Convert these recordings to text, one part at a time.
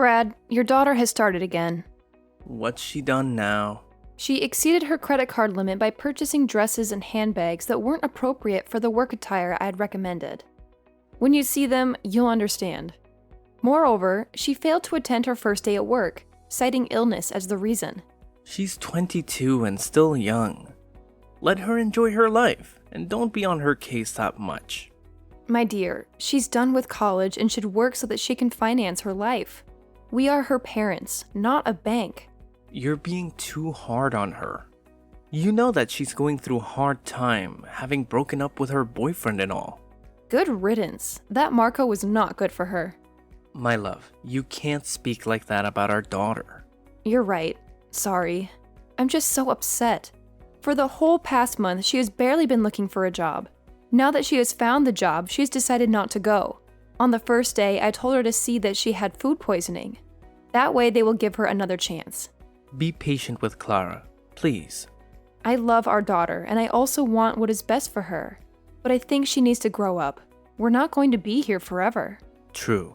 Brad, your daughter has started again. What's she done now? She exceeded her credit card limit by purchasing dresses and handbags that weren't appropriate for the work attire I had recommended. When you see them, you'll understand. Moreover, she failed to attend her first day at work, citing illness as the reason. She's 22 and still young. Let her enjoy her life, and don't be on her case that much. My dear, she's done with college and should work so that she can finance her life. We are her parents, not a bank. You're being too hard on her. You know that she's going through a hard time, having broken up with her boyfriend and all. Good riddance. That Marco was not good for her. My love, you can't speak like that about our daughter. You're right. Sorry. I'm just so upset. For the whole past month, she has barely been looking for a job. Now that she has found the job, she's decided not to go. On the first day, I told her to see that she had food poisoning. That way, they will give her another chance. Be patient with Clara, please. I love our daughter, and I also want what is best for her. But I think she needs to grow up. We're not going to be here forever. True.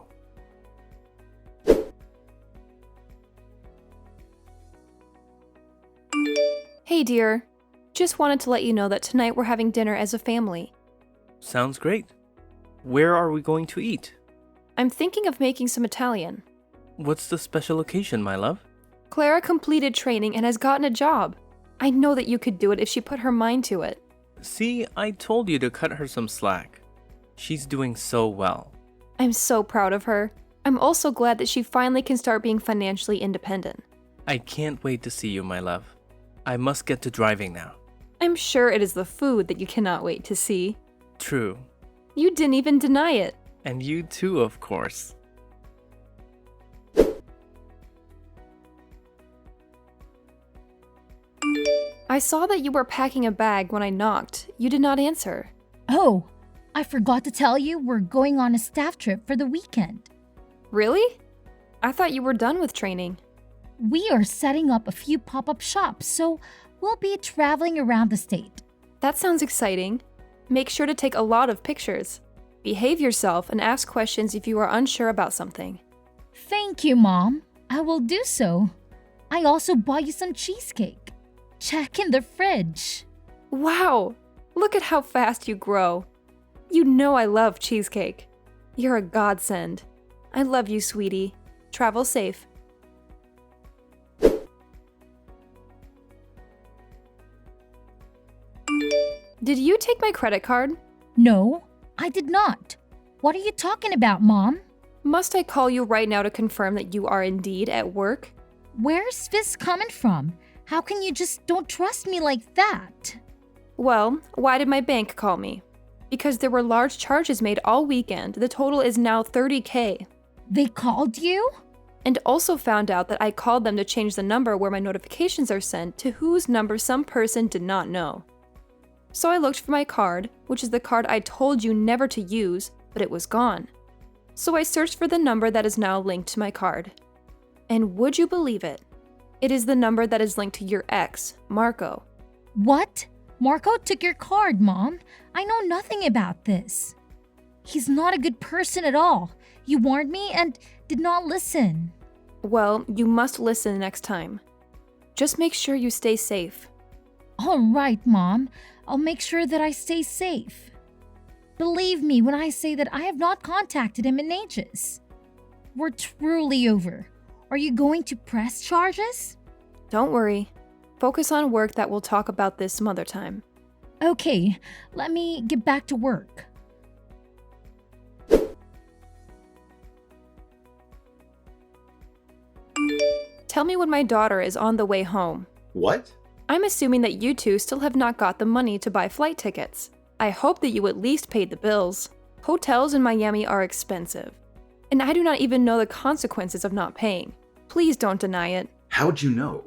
Hey dear, just wanted to let you know that tonight we're having dinner as a family. Sounds great. Where are we going to eat? I'm thinking of making some Italian. What's the special occasion, my love? Clara completed training and has gotten a job. I know that you could do it if she put her mind to it. See, I told you to cut her some slack. She's doing so well. I'm so proud of her. I'm also glad that she finally can start being financially independent. I can't wait to see you, my love. I must get to driving now. I'm sure it is the food that you cannot wait to see. True. You didn't even deny it. And you too, of course. I saw that you were packing a bag when I knocked. You did not answer. Oh, I forgot to tell you we're going on a staff trip for the weekend. Really? I thought you were done with training. We are setting up a few pop-up shops, so we'll be traveling around the state. That sounds exciting. Make sure to take a lot of pictures. Behave yourself and ask questions if you are unsure about something. Thank you, Mom. I will do so. I also bought you some cheesecake. Check in the fridge. Wow! Look at how fast you grow. You know I love cheesecake. You're a godsend. I love you, sweetie. Travel safe. Did you take my credit card? No, I did not. What are you talking about, Mom? Must I call you right now to confirm that you are indeed at work? Where's this coming from? How can you just don't trust me like that? Well, why did my bank call me? Because there were large charges made all weekend. The total is now $30,000. They called you? And also found out that I called them to change the number where my notifications are sent to whose number some person did not know. So I looked for my card, which is the card I told you never to use, but it was gone. So I searched for the number that is now linked to my card. And would you believe it? It is the number that is linked to your ex, Marco. What? Marco took your card, Mom. I know nothing about this. He's not a good person at all. You warned me and did not listen. Well, you must listen next time. Just make sure you stay safe. All right, Mom. I'll make sure that I stay safe. Believe me when I say that I have not contacted him in ages. We're truly over. Are you going to press charges? Don't worry. Focus on work that we'll talk about this some other time. Okay, let me get back to work. Tell me when my daughter is on the way home. What? I'm assuming that you two still have not got the money to buy flight tickets. I hope that you at least paid the bills. Hotels in Miami are expensive. And I do not even know the consequences of not paying. Please don't deny it. How'd you know?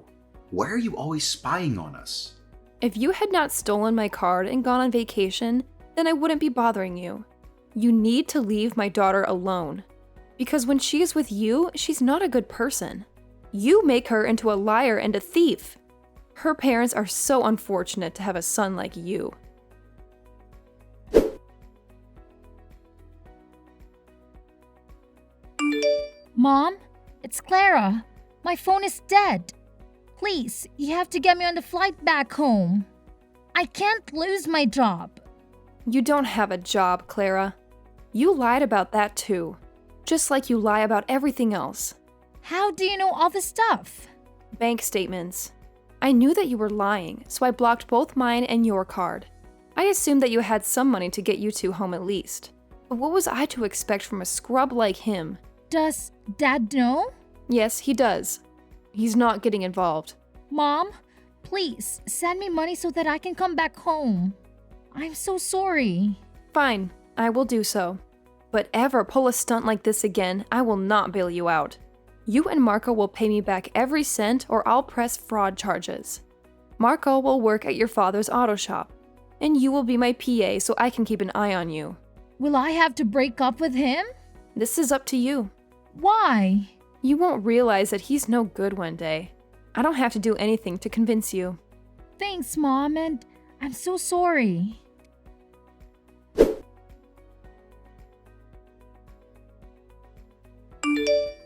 Why are you always spying on us? If you had not stolen my card and gone on vacation, then I wouldn't be bothering you. You need to leave my daughter alone. Because when she is with you, she's not a good person. You make her into a liar and a thief. Her parents are so unfortunate to have a son like you. Mom, It's Clara. My phone is dead. Please, you have to get me on the flight back home. I can't lose my job. You don't have a job, Clara. You lied about that too. Just like you lie about everything else. How do you know all this stuff? Bank statements. I knew that you were lying, so I blocked both mine and your card. I assumed that you had some money to get you two home at least. But what was I to expect from a scrub like him? Does Dad know? Yes, he does. He's not getting involved. Mom, please send me money so that I can come back home. I'm so sorry. Fine, I will do so. But ever pull a stunt like this again, I will not bail you out. You and Marco will pay me back every cent or I'll press fraud charges. Marco will work at your father's auto shop, and you will be my PA so I can keep an eye on you. Will I have to break up with him? This is up to you. Why? You won't realize that he's no good one day. I don't have to do anything to convince you. Thanks, Mom, and I'm so sorry.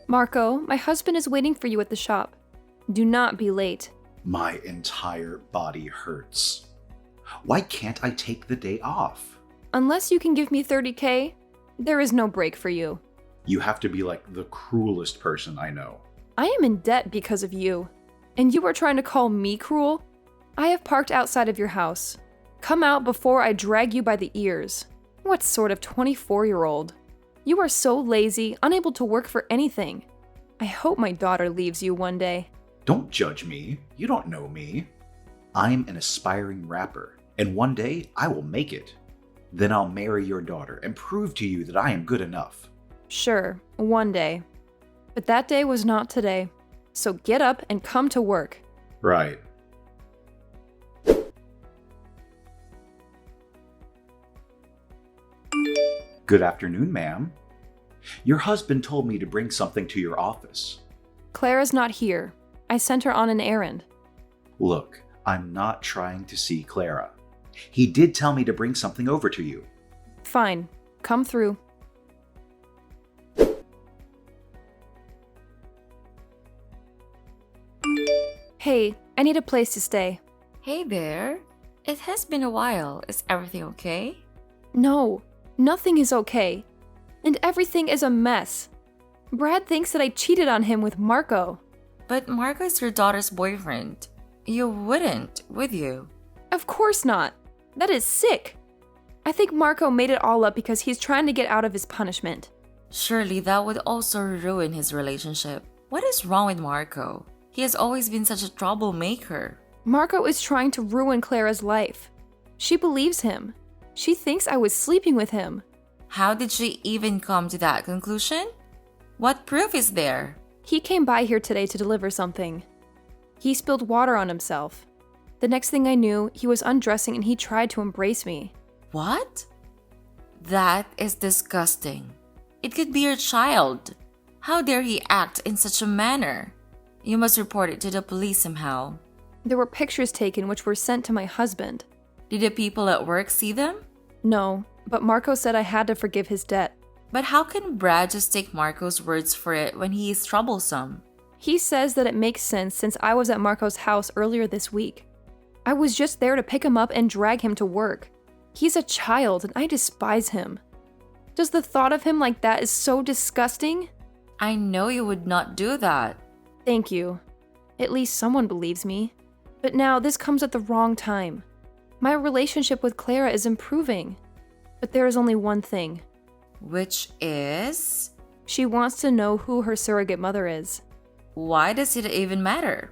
Marco, my husband is waiting for you at the shop. Do not be late. My entire body hurts. Why can't I take the day off? Unless you can give me $30K, there is no break for you. You have to be like the cruelest person I know. I am in debt because of you. And you are trying to call me cruel? I have parked outside of your house. Come out before I drag you by the ears. What sort of 24-year-old? You are so lazy, unable to work for anything. I hope my daughter leaves you one day. Don't judge me. You don't know me. I'm an aspiring rapper, and one day I will make it. Then I'll marry your daughter and prove to you that I am good enough. Sure, one day. But that day was not today. So get up and come to work. Right. Good afternoon, ma'am. Your husband told me to bring something to your office. Clara's not here. I sent her on an errand. Look, I'm not trying to see Clara. He did tell me to bring something over to you. Fine, come through. Hey, I need a place to stay. Hey there. It has been a while. Is everything okay? No, nothing is okay. And everything is a mess. Brad thinks that I cheated on him with Marco. But Marco is your daughter's boyfriend. You wouldn't, would you? Of course not. That is sick. I think Marco made it all up because he's trying to get out of his punishment. Surely that would also ruin his relationship. What is wrong with Marco? He has always been such a troublemaker. Marco is trying to ruin Clara's life. She believes him. She thinks I was sleeping with him. How did she even come to that conclusion? What proof is there? He came by here today to deliver something. He spilled water on himself. The next thing I knew, he was undressing and he tried to embrace me. What? That is disgusting. It could be your child. How dare he act in such a manner? You must report it to the police somehow. There were pictures taken which were sent to my husband. Did the people at work see them? No, but Marco said I had to forgive his debt. But how can Brad just take Marco's words for it when he is troublesome? He says that it makes sense since I was at Marco's house earlier this week. I was just there to pick him up and drag him to work. He's a child and I despise him. Does the thought of him like that is so disgusting? I know you would not do that. Thank you. At least someone believes me. But now this comes at the wrong time. My relationship with Clara is improving. But there is only one thing. Which is? She wants to know who her surrogate mother is. Why does it even matter?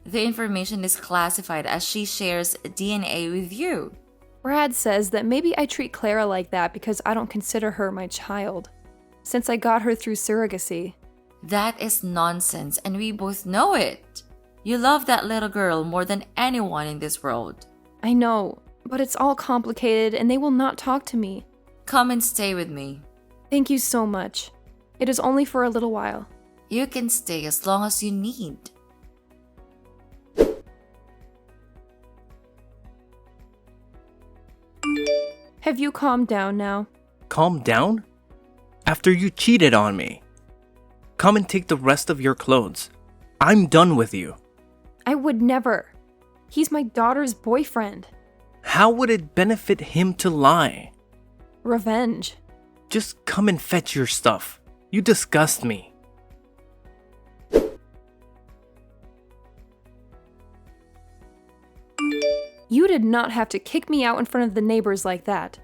The information is classified as she shares DNA with you. Brad says that maybe I treat Clara like that because I don't consider her my child, since I got her through surrogacy. That is nonsense, and we both know it. You love that little girl more than anyone in this world. I know, but it's all complicated and they will not talk to me. Come and stay with me. Thank you so much. It is only for a little while. You can stay as long as you need. Have you calmed down now? Calm down? After you cheated on me. come and take the rest of your clothes. I'm done with you. I would never. He's my daughter's boyfriend. How would it benefit him to lie? Revenge. Just come and fetch your stuff. You disgust me. You did not have to kick me out in front of the neighbors like that.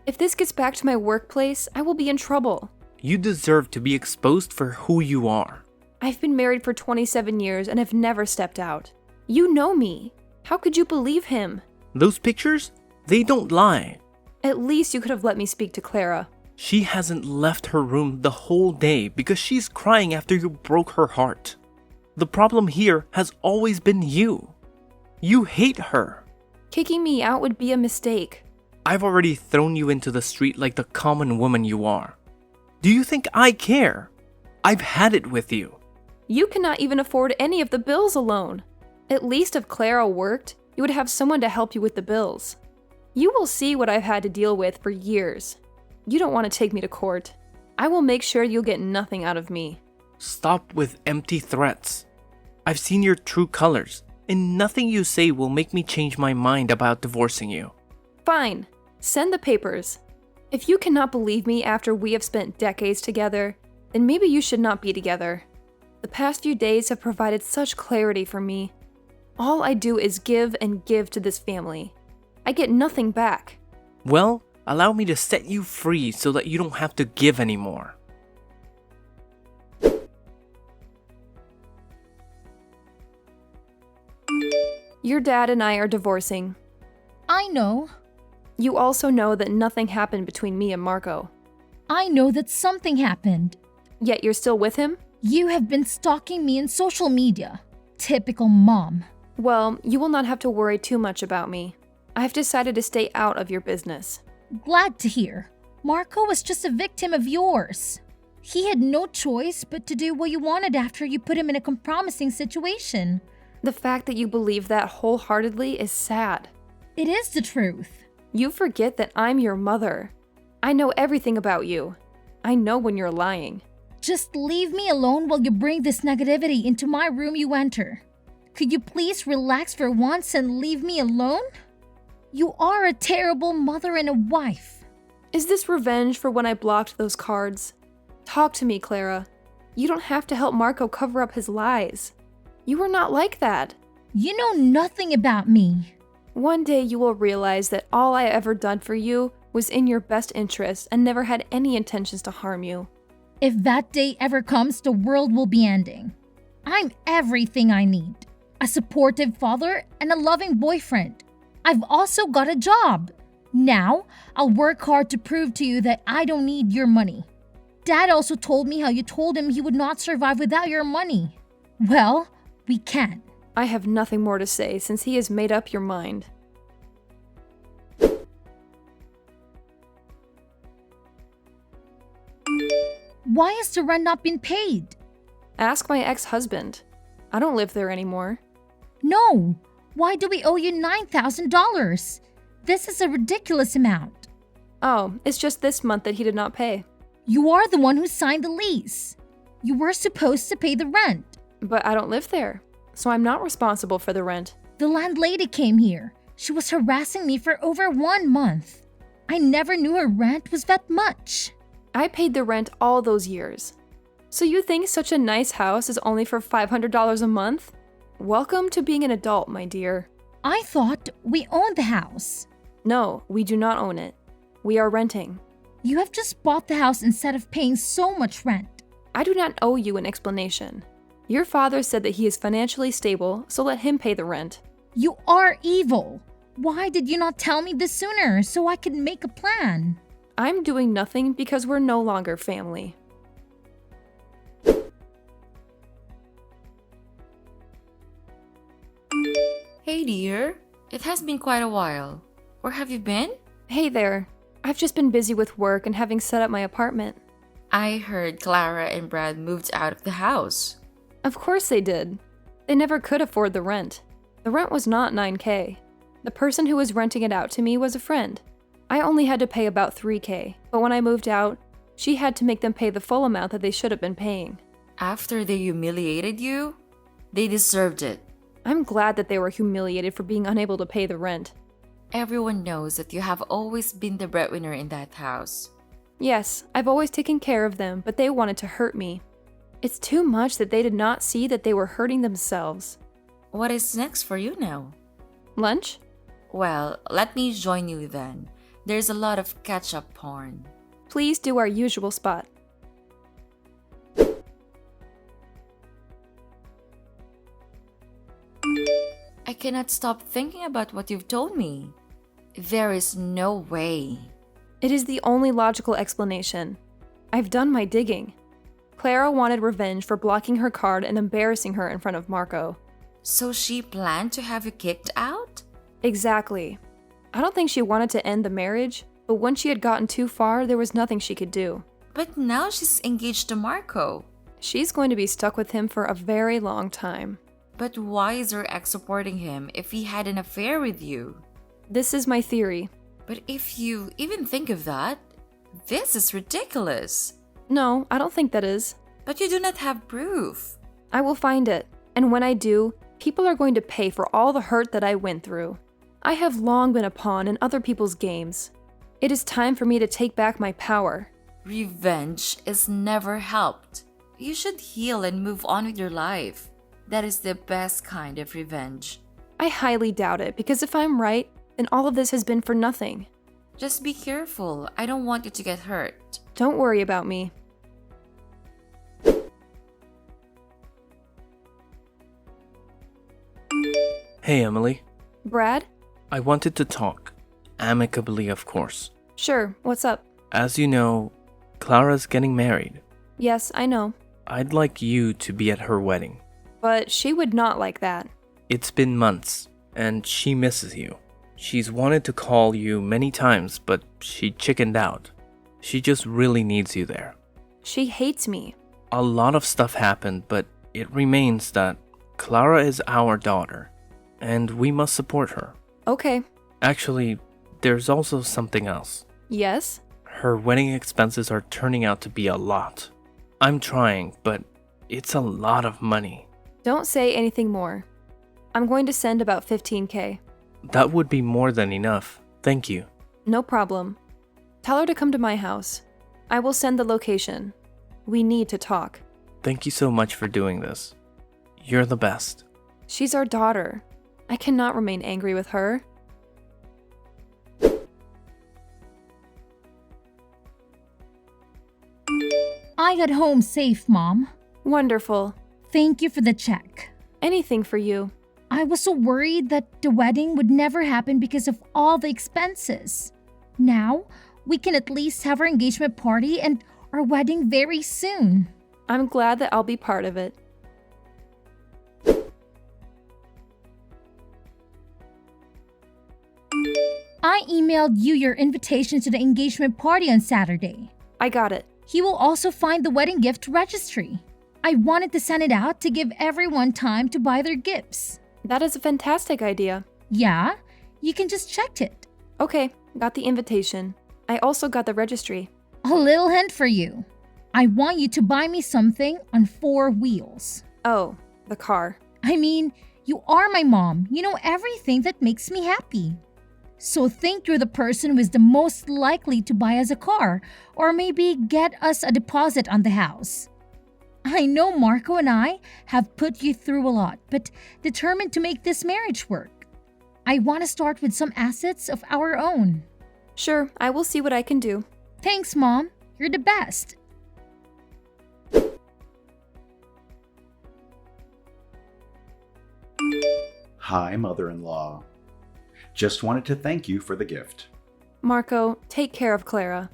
If this gets back to my workplace, I will be in trouble. You deserve to be exposed for who you are. I've been married for 27 years and have never stepped out. You know me. How could you believe him? Those pictures? They don't lie. At least you could have let me speak to Clara. She hasn't left her room the whole day because she's crying after you broke her heart. The problem here has always been you. You hate her. Kicking me out would be a mistake. I've already thrown you into the street like the common woman you are. Do you think I care? I've had it with you. You cannot even afford any of the bills alone. At least if Clara worked, you would have someone to help you with the bills. You will see what I've had to deal with for years. You don't want to take me to court. I will make sure you'll get nothing out of me. Stop with empty threats. I've seen your true colors, and nothing you say will make me change my mind about divorcing you. Fine. Send the papers. If you cannot believe me after we have spent decades together, then maybe you should not be together. The past few days have provided such clarity for me. All I do is give and give to this family. I get nothing back. Well, allow me to set you free so that you don't have to give anymore. Your dad and I are divorcing. I know. You also know that nothing happened between me and Marco. I know that something happened. Yet you're still with him? You have been stalking me in social media. Typical mom. Well, you will not have to worry too much about me. I've decided to stay out of your business. Glad to hear. Marco was just a victim of yours. He had no choice but to do what you wanted after you put him in a compromising situation. The fact that you believe that wholeheartedly is sad. It is the truth. You forget that I'm your mother. I know everything about you. I know when you're lying. Just leave me alone while you bring this negativity into my room you enter. Could you please relax for once and leave me alone? You are a terrible mother and a wife. Is this revenge for when I blocked those cards? Talk to me, Clara. You don't have to help Marco cover up his lies. You are not like that. You know nothing about me. One day you will realize that all I ever done for you was in your best interest and never had any intentions to harm you. If that day ever comes, the world will be ending. I'm everything I need. A supportive father and a loving boyfriend. I've also got a job. Now, I'll work hard to prove to you that I don't need your money. Dad also told me how you told him he would not survive without your money. Well, we can. I have nothing more to say since he has made up your mind. Why has the rent not been paid? Ask my ex-husband. I don't live there anymore. No. Why do we owe you $9,000? This is a ridiculous amount. Oh, it's just this month that he did not pay. You are the one who signed the lease. You were supposed to pay the rent. But I don't live there, so I'm not responsible for the rent. The landlady came here. She was harassing me for over 1 month. I never knew her rent was that much. I paid the rent all those years. So you think such a nice house is only for $500 a month? Welcome to being an adult, my dear. I thought we owned the house. No, we do not own it. We are renting. You have just bought the house instead of paying so much rent. I do not owe you an explanation. Your father said that he is financially stable, so let him pay the rent. You are evil. Why did you not tell me this sooner so I could make a plan? I'm doing nothing because we're no longer family. Hey dear, it has been quite a while. Where have you been? Hey there. I've just been busy with work and having set up my apartment. I heard Clara and Brad moved out of the house. Of course they did. They never could afford the rent. The rent was not $9K. The person who was renting it out to me was a friend. I only had to pay about $3K, but when I moved out, she had to make them pay the full amount that they should have been paying. After they humiliated you, they deserved it. I'm glad that they were humiliated for being unable to pay the rent. Everyone knows that you have always been the breadwinner in that house. Yes, I've always taken care of them, but they wanted to hurt me. It's too much that they did not see that they were hurting themselves. What is next for you now? Lunch? Well, let me join you then. There's a lot of catch-up porn. Please do our usual spot. I cannot stop thinking about what you've told me. There is no way. It is the only logical explanation. I've done my digging. Clara wanted revenge for blocking her card and embarrassing her in front of Marco. So she planned to have you kicked out? Exactly. I don't think she wanted to end the marriage, but once she had gotten too far, there was nothing she could do. But now she's engaged to Marco. She's going to be stuck with him for a very long time. But why is her ex supporting him if he had an affair with you? This is my theory. But if you even think of that, this is ridiculous. No, I don't think that is. But you do not have proof. I will find it, and when I do, people are going to pay for all the hurt that I went through. I have long been a pawn in other people's games. It is time for me to take back my power. Revenge is never helped. You should heal and move on with your life. That is the best kind of revenge. I highly doubt it, because if I'm right, then all of this has been for nothing. Just be careful. I don't want you to get hurt. Don't worry about me. Hey, Emily. Brad? I wanted to talk. Amicably, of course. Sure, what's up? As you know, Clara's getting married. Yes, I know. I'd like you to be at her wedding. But she would not like that. It's been months, and she misses you. She's wanted to call you many times, but she chickened out. She just really needs you there. She hates me. A lot of stuff happened, but it remains that Clara is our daughter, and we must support her. Okay. Actually, there's also something else. Yes? Her wedding expenses are turning out to be a lot. I'm trying, but it's a lot of money. Don't say anything more. I'm going to send about $15,000. That would be more than enough. Thank you. No problem. Tell her to come to my house. I will send the location. We need to talk. Thank you so much for doing this. You're the best. She's our daughter. I cannot remain angry with her. I got home safe, Mom. Wonderful. Thank you for the check. Anything for you. I was so worried that the wedding would never happen because of all the expenses. Now, we can at least have our engagement party and our wedding very soon. I'm glad that I'll be part of it. I emailed you your invitation to the engagement party on Saturday. I got it. He will also find the wedding gift registry. I wanted to send it out to give everyone time to buy their gifts. That is a fantastic idea. Yeah, you can just check it. Okay, got the invitation. I also got the registry. A little hint for you. I want you to buy me something on 4 wheels. Oh, the car. I mean, you are my mom. You know everything that makes me happy. So think you're the person who is the most likely to buy us a car or maybe get us a deposit on the house. I know Marco and I have put you through a lot, but determined to make this marriage work. I want to start with some assets of our own. Sure, I will see what I can do. Thanks, Mom. You're the best. Hi, mother-in-law. Just wanted to thank you for the gift. Marco, take care of Clara.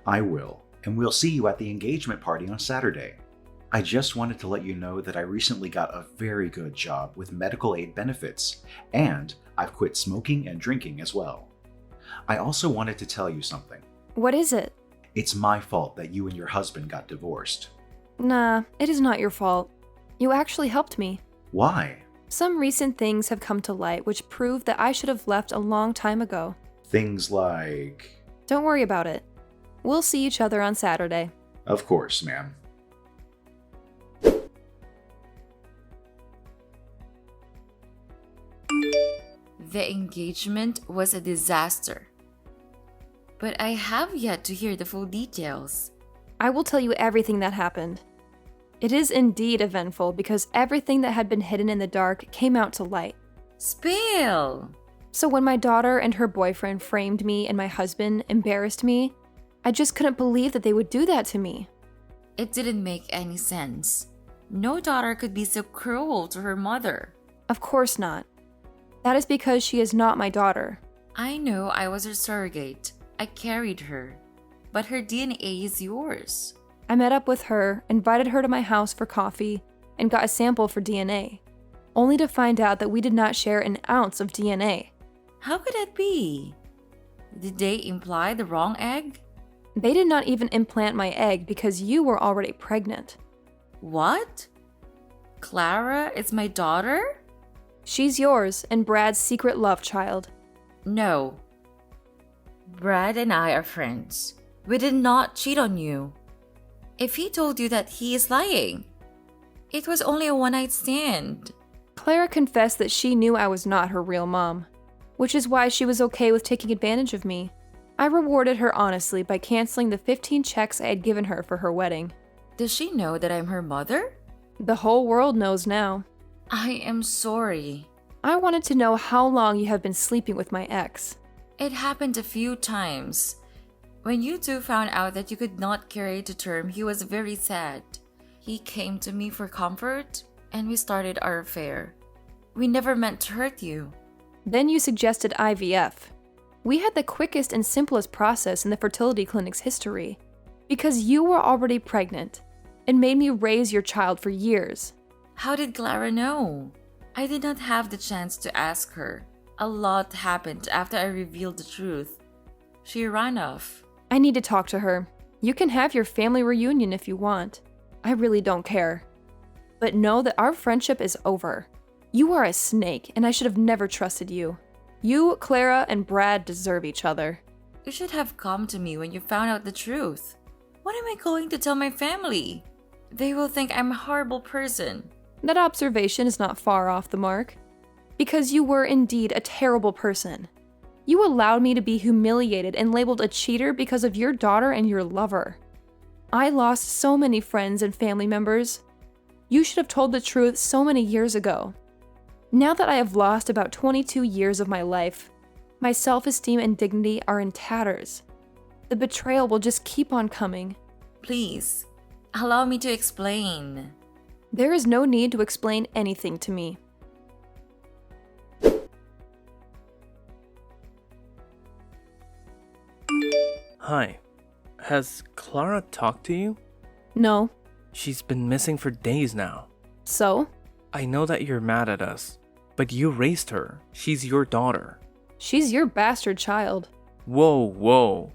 I will, and we'll see you at the engagement party on Saturday. I just wanted to let you know that I recently got a very good job with medical aid benefits, and I've quit smoking and drinking as well. I also wanted to tell you something. What is it? It's my fault that you and your husband got divorced. Nah, it is not your fault. You actually helped me. Why? Some recent things have come to light which prove that I should have left a long time ago. Things like... Don't worry about it. We'll see each other on Saturday. Of course, ma'am. The engagement was a disaster. But I have yet to hear the full details. I will tell you everything that happened. It is indeed eventful because everything that had been hidden in the dark came out to light. Spill! So when my daughter and her boyfriend framed me and my husband embarrassed me, I just couldn't believe that they would do that to me. It didn't make any sense. No daughter could be so cruel to her mother. Of course not. That is because she is not my daughter. I know I was her surrogate. I carried her. But her DNA is yours. I met up with her, invited her to my house for coffee, and got a sample for DNA, only to find out that we did not share an ounce of DNA. How could that be? Did they imply the wrong egg? They did not even implant my egg because you were already pregnant. What? Clara is my daughter? She's yours and Brad's secret love child. No. Brad and I are friends. We did not cheat on you. If he told you that, he is lying. It was only a one-night stand. Clara confessed that she knew I was not her real mom, which is why she was okay with taking advantage of me. I rewarded her honestly by canceling the 15 checks I had given her for her wedding. Does she know that I'm her mother? The whole world knows now. I am sorry. I wanted to know how long you have been sleeping with my ex. It happened a few times. When you two found out that you could not carry it to term, he was very sad. He came to me for comfort, and we started our affair. We never meant to hurt you. Then you suggested IVF. We had the quickest and simplest process in the fertility clinic's history, because you were already pregnant and made me raise your child for years. How did Clara know? I did not have the chance to ask her. A lot happened after I revealed the truth. She ran off. I need to talk to her. You can have your family reunion if you want. I really don't care. But know that our friendship is over. You are a snake, and I should have never trusted you. You, Clara, and Brad deserve each other. You should have come to me when you found out the truth. What am I going to tell my family? They will think I'm a horrible person. That observation is not far off the mark. Because you were indeed a terrible person. You allowed me to be humiliated and labeled a cheater because of your daughter and your lover. I lost so many friends and family members. You should have told the truth so many years ago. Now that I have lost about 22 years of my life, my self-esteem and dignity are in tatters. The betrayal will just keep on coming. Please, allow me to explain. There is no need to explain anything to me. Hi. Has Clara talked to you? No. She's been missing for days now. So? I know that you're mad at us, but you raised her. She's your daughter. She's your bastard child. Whoa.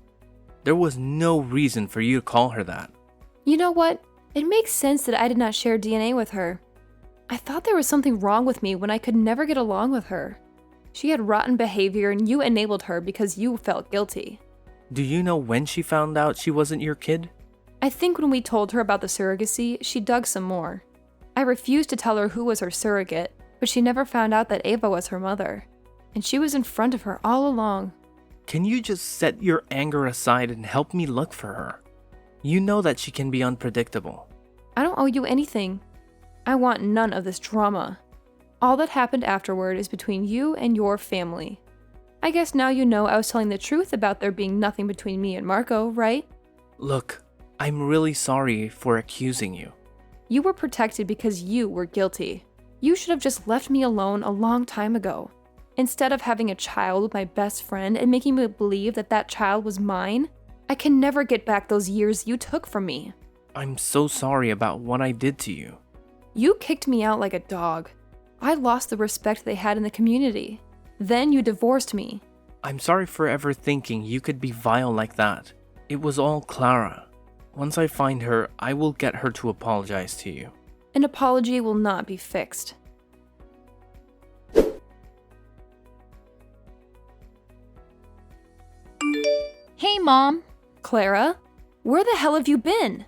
There was no reason for you to call her that. You know what? It makes sense that I did not share DNA with her. I thought there was something wrong with me when I could never get along with her. She had rotten behavior and you enabled her because you felt guilty. Do you know when she found out she wasn't your kid? I think when we told her about the surrogacy, she dug some more. I refused to tell her who was her surrogate, but she never found out that Ava was her mother. And she was in front of her all along. Can you just set your anger aside and help me look for her? You know that she can be unpredictable. I don't owe you anything. I want none of this drama. All that happened afterward is between you and your family. I guess now you know I was telling the truth about there being nothing between me and Marco, right? Look, I'm really sorry for accusing you. You were protected because you were guilty. You should have just left me alone a long time ago. Instead of having a child with my best friend and making me believe that that child was mine, I can never get back those years you took from me. I'm so sorry about what I did to you. You kicked me out like a dog. I lost the respect they had in the community. Then you divorced me. I'm sorry for ever thinking you could be vile like that. It was all Clara. Once I find her, I will get her to apologize to you. An apology will not be fixed. Hey, Mom. Clara, where the hell have you been?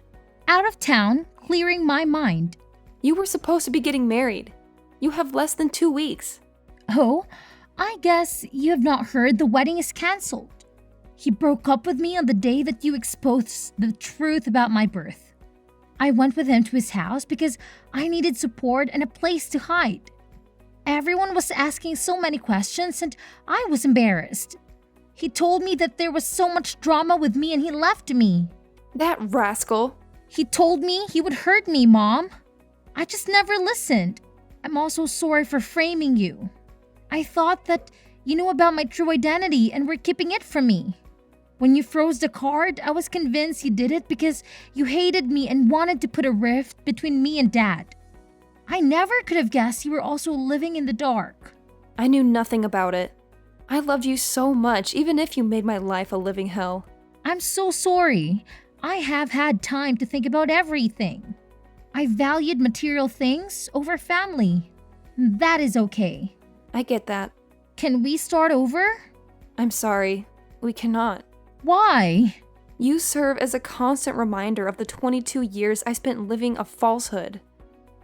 Out of town, clearing my mind. You were supposed to be getting married. You have less than 2 weeks. Oh, I guess you have not heard the wedding is cancelled. He broke up with me on the day that you exposed the truth about my birth. I went with him to his house because I needed support and a place to hide. Everyone was asking so many questions and I was embarrassed. He told me that there was so much drama with me and he left me. That rascal. He told me he would hurt me, Mom. I just never listened. I'm also sorry for framing you. I thought that you knew about my true identity and were keeping it from me. When you froze the card, I was convinced you did it because you hated me and wanted to put a rift between me and Dad. I never could have guessed you were also living in the dark. I knew nothing about it. I loved you so much, even if you made my life a living hell. I'm so sorry. I have had time to think about everything. I valued material things over family. That is okay. I get that. Can we start over? I'm sorry. We cannot. Why? You serve as a constant reminder of the 22 years I spent living a falsehood.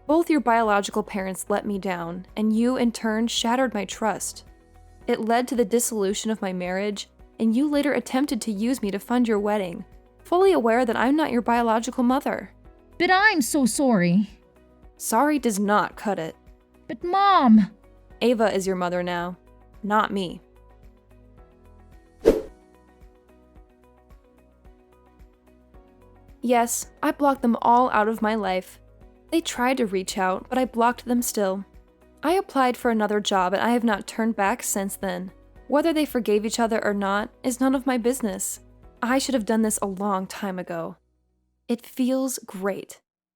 Both your biological parents let me down, and you, in turn, shattered my trust. It led to the dissolution of my marriage, and you later attempted to use me to fund your wedding, fully aware that I'm not your biological mother. But I'm so sorry. Sorry does not cut it. But Mom! Ava is your mother now, not me. Yes, I blocked them all out of my life. They tried to reach out, but I blocked them still. I applied for another job and I have not turned back since then. Whether they forgave each other or not is none of my business. I should have done this a long time ago. It feels great.